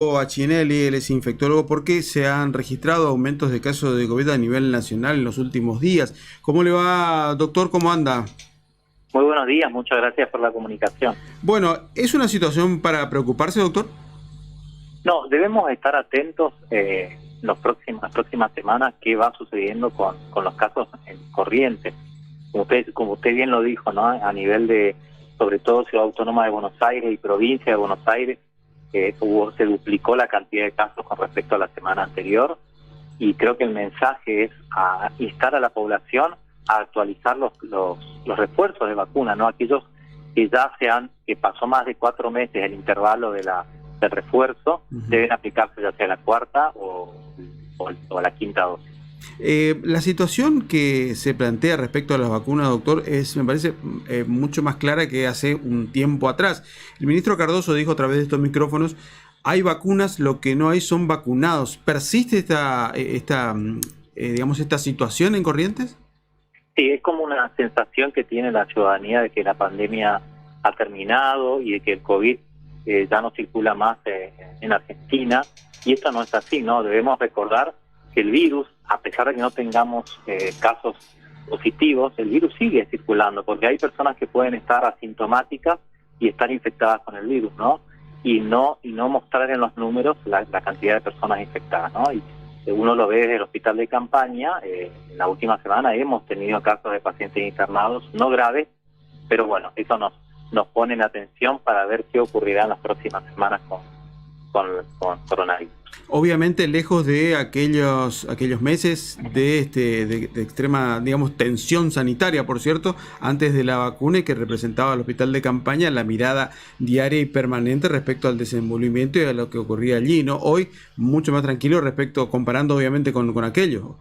Achinelli, él es infectólogo, porque se han registrado aumentos de casos de COVID a nivel nacional en los últimos días. ¿Cómo le va, doctor? ¿Cómo anda? Muy buenos días, muchas gracias por la comunicación. Bueno, ¿es una situación para preocuparse, doctor? No, debemos estar atentos las próximas semanas qué va sucediendo con los casos en Corrientes. Como usted bien lo dijo, ¿no? A nivel de, sobre todo Ciudad Autónoma de Buenos Aires y provincia de Buenos Aires, se duplicó la cantidad de casos con respecto a la semana anterior, y creo que el mensaje es a instar a la población a actualizar los refuerzos de vacuna, ¿no? Aquellos que pasó más de 4 meses el intervalo del refuerzo, deben aplicarse ya sea la cuarta o la quinta dosis. La situación que se plantea respecto a las vacunas, doctor, me parece mucho más clara que hace un tiempo atrás. El ministro Cardoso dijo a través de estos micrófonos: hay vacunas, lo que no hay son vacunados. ¿Persiste esta situación en Corrientes? Sí, es como una sensación que tiene la ciudadanía de que la pandemia ha terminado y de que el COVID ya no circula más en Argentina, y esto no es así, ¿no? Debemos recordar que el virus, a pesar de que no tengamos casos positivos, el virus sigue circulando, porque hay personas que pueden estar asintomáticas y estar infectadas con el virus, ¿no? Y no mostrar en los números la cantidad de personas infectadas, ¿no? Y uno lo ve desde el hospital de campaña. En la última semana hemos tenido casos de pacientes internados, no graves, pero bueno, eso nos pone en atención para ver qué ocurrirá en las próximas semanas con coronavirus. Obviamente lejos de aquellos meses de extrema, digamos, tensión sanitaria, por cierto, antes de la vacuna, y que representaba al hospital de campaña la mirada diaria y permanente respecto al desenvolvimiento y a lo que ocurría allí, ¿no? Hoy mucho más tranquilo comparando obviamente con aquello.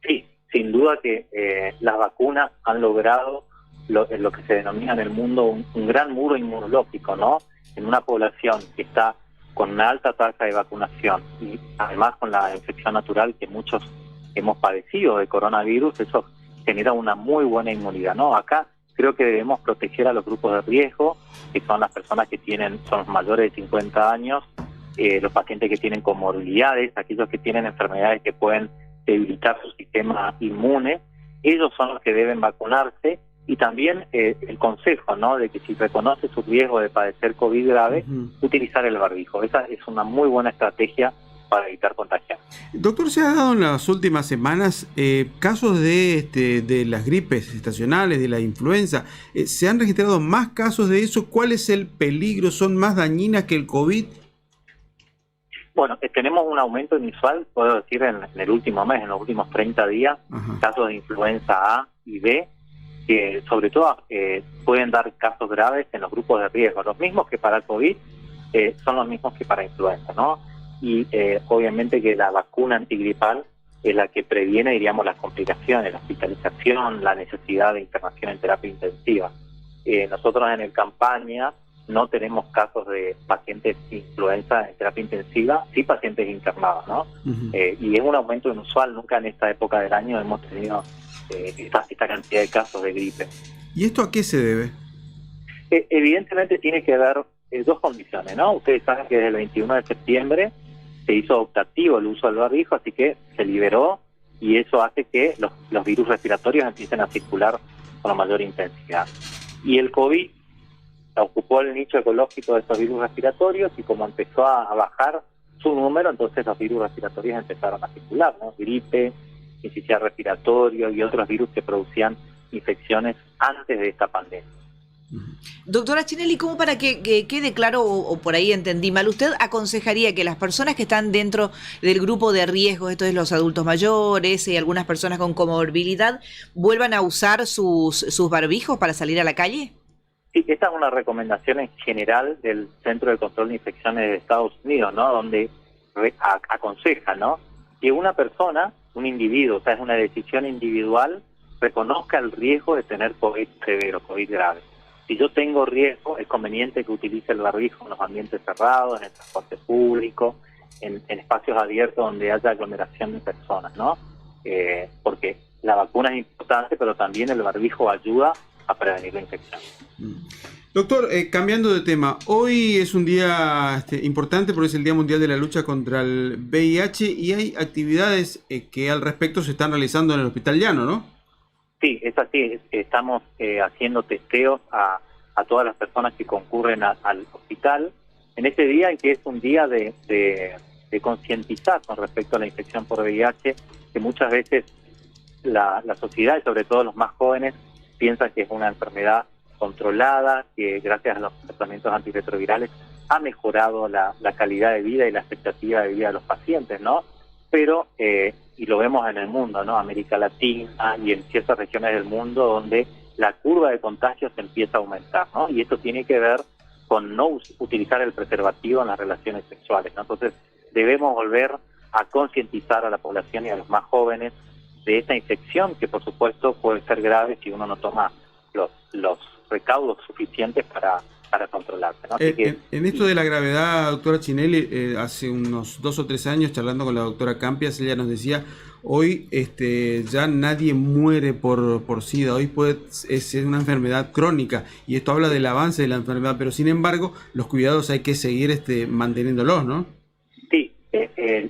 Sí, sin duda que las vacunas han logrado lo que se denomina en el mundo un gran muro inmunológico, ¿no? En una población que está con una alta tasa de vacunación y además con la infección natural que muchos hemos padecido de coronavirus, eso genera una muy buena inmunidad, ¿no? Acá creo que debemos proteger a los grupos de riesgo, que son las personas que son mayores de 50 años, los pacientes que tienen comorbilidades, aquellos que tienen enfermedades que pueden debilitar su sistema inmune. Ellos son los que deben vacunarse. Y también el consejo, ¿no?, de que si reconoce su riesgo de padecer COVID grave, utilizar el barbijo. Esa es una muy buena estrategia para evitar contagiar. Doctor, se ha dado en las últimas semanas casos de las gripes estacionales, de la influenza. ¿Se han registrado más casos de eso? ¿Cuál es el peligro? ¿Son más dañinas que el COVID? Bueno, tenemos un aumento inusual, puedo decir, en el último mes, en los últimos 30 días, casos de influenza A y B, que sobre todo pueden dar casos graves en los grupos de riesgo. Los mismos que para el COVID son los mismos que para influenza, ¿no? Y obviamente que la vacuna antigripal es la que previene, diríamos, las complicaciones, la hospitalización, la necesidad de internación en terapia intensiva. Nosotros en el campaña no tenemos casos de pacientes de influenza en terapia intensiva, sí pacientes internados, ¿no? Y es un aumento inusual, nunca en esta época del año hemos tenido esta cantidad de casos de gripe. ¿Y esto a qué se debe? Evidentemente tiene que ver dos condiciones, ¿no? Ustedes saben que desde el 21 de septiembre se hizo optativo el uso del barbijo, así que se liberó, y eso hace que los virus respiratorios empiecen a circular con mayor intensidad. Y el COVID ocupó el nicho ecológico de estos virus respiratorios, y como empezó a bajar su número, entonces los virus respiratorios empezaron a circular, ¿no? Gripe, sincicial respiratorio y otros virus que producían infecciones antes de esta pandemia. Doctora Achinelli, ¿cómo para que quede claro, o por ahí entendí mal, usted aconsejaría que las personas que están dentro del grupo de riesgo, esto es los adultos mayores y algunas personas con comorbilidad, vuelvan a usar sus barbijos para salir a la calle? Sí, esta es una recomendación en general del Centro de Control de Infecciones de Estados Unidos, ¿no? Donde aconseja, ¿no?, que una persona, un individuo, o sea, es una decisión individual, reconozca el riesgo de tener COVID severo, COVID grave. Si yo tengo riesgo, es conveniente que utilice el barbijo en los ambientes cerrados, en el transporte público, en espacios abiertos donde haya aglomeración de personas, ¿no? Porque la vacuna es importante, pero también el barbijo ayuda a prevenir la infección. Doctor, cambiando de tema, hoy es un día importante porque es el Día Mundial de la Lucha contra el VIH y hay actividades que al respecto se están realizando en el Hospital Llano, ¿no? Sí, es así. Estamos haciendo testeos a todas las personas que concurren al hospital en este día, en que es un día de concientizar con respecto a la infección por VIH, que muchas veces la sociedad y sobre todo los más jóvenes piensan que es una enfermedad controlada, que gracias a los tratamientos antirretrovirales ha mejorado la calidad de vida y la expectativa de vida de los pacientes, ¿no? Pero, y lo vemos en el mundo, ¿no? América Latina y en ciertas regiones del mundo donde la curva de contagios empieza a aumentar, ¿no? Y esto tiene que ver con no utilizar el preservativo en las relaciones sexuales, ¿no? Entonces, debemos volver a concientizar a la población y a los más jóvenes de esta infección, que por supuesto puede ser grave si uno no toma los recaudos suficientes para controlarse, ¿no? En esto de la gravedad, doctora Chinelli, hace unos 2 o 3 años, charlando con la doctora Campias, ella nos decía, hoy ya nadie muere por SIDA, hoy es una enfermedad crónica, y esto habla del avance de la enfermedad, pero sin embargo, los cuidados hay que seguir manteniéndolos, ¿no? Sí,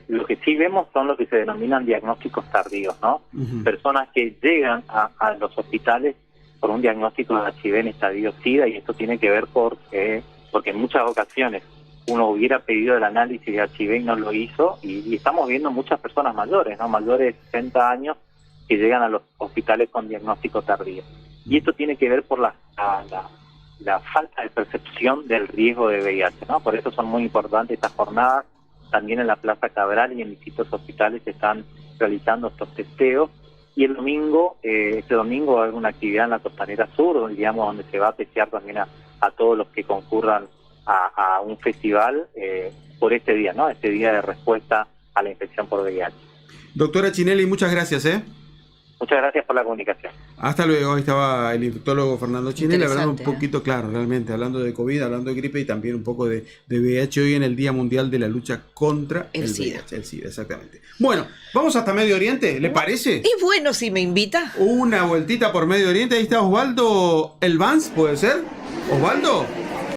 lo que sí vemos son lo que se denominan diagnósticos tardíos, ¿no? Uh-huh. Personas que llegan a los hospitales por un diagnóstico de HIV en estadio SIDA, y esto tiene que ver porque en muchas ocasiones uno hubiera pedido el análisis de HIV y no lo hizo, y estamos viendo muchas personas mayores, ¿no? Mayores de 60 años que llegan a los hospitales con diagnóstico tardío. Y esto tiene que ver por la falta de percepción del riesgo de VIH, ¿no? Por eso son muy importantes estas jornadas. También en la Plaza Cabral y en distintos hospitales se están realizando estos testeos. Y el domingo, este domingo va a haber una actividad en la Costanera Sur, digamos, donde se va a testear también a todos los que concurran a un festival por este día, ¿no? Este día de respuesta a la infección por VIH. Doctora Chinelli, muchas gracias, Muchas gracias por la comunicación. Hasta luego. Ahí estaba el infectólogo Fernando Chinelli, hablando un poquito, claro, realmente, hablando de COVID, hablando de gripe y también un poco de VIH hoy en el Día Mundial de la Lucha contra el VIH. El SIDA, exactamente. Bueno, vamos hasta Medio Oriente, ¿le parece? Y bueno, si me invita. Una vueltita por Medio Oriente, ahí está Osvaldo Elvans, ¿puede ser? ¿Osvaldo?